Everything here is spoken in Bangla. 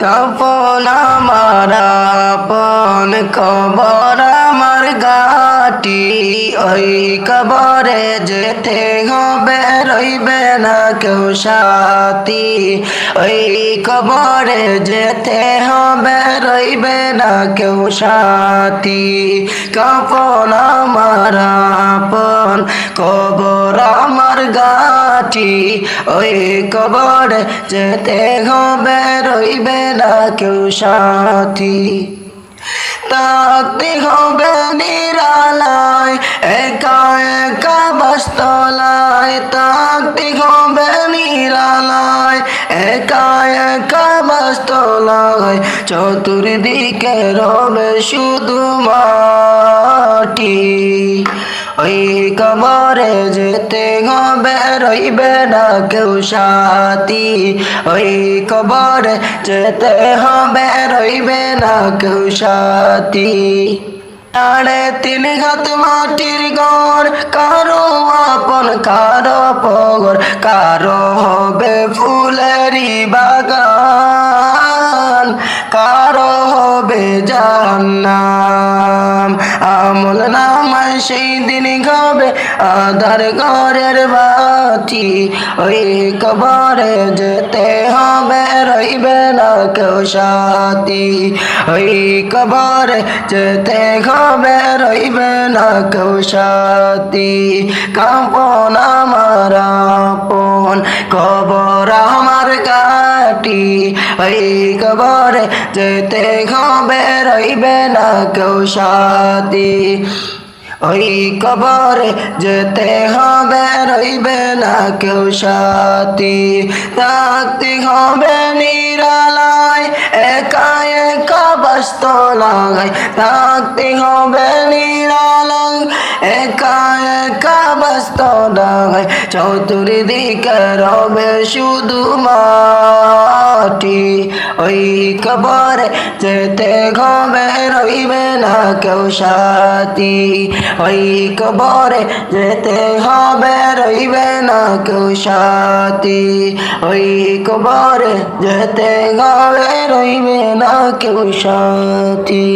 আপন আমার আপন কবর আমার গাটি, ওই কবরে যেতে হবে রইবে না কেউ সাথী। ওই কবরে যেতে হবে রইবে না কেউ সাথী। আপন আমার আপন কবর আমার গাটি, ওই কবরে যেতে হবে রইবে না কেউ সাথী। থাকতে হবে নিরালায় একা একা বাসতলায়, থাকতে হবে নিরালায় একা একা বাসতলায়। চতুর্দিকে রবে শুধু মাটি, ওই কবরে যেতে হবে রইবে না কেউ সাথী। ওই কবরে যেতে হবে রইবে না কেউ সাথী। 3.5 হাত মাটির ঘর, কারো আপন কারো পর, কারো হবে ফুলেরই বাগান, কারো হবে জাহান্নাম। আমল নামায় সেই দিন হবে আধার ঘরের বাতি, ওই কবরে যেতে হবে রইবে না কেউ সাথী। ওই কবরে যেতে হবে রইবে না কেউ সাথী। কাপন আমার আপন কবর আমার গাটি, ওই কবরে যেতে হবে রইবে না কেউ সাথী। ওই কবরে যেতে হবে রইবে না কেউ সাথী। থাকতে হবে নিরালায় একা একা বাসতলায়, থাকতে হবে নিরালায় একা একা বাসতলায়। চতুর্দিকে রবে শুধু মাটি, ওই কবরে যেতে হবে রইবে না কেউ সাথী। ওই কবরে যেতে হবে রইবে না কেউ সাথী। ওই কবরে যেতে হবে রইবে না কেউ সাথী।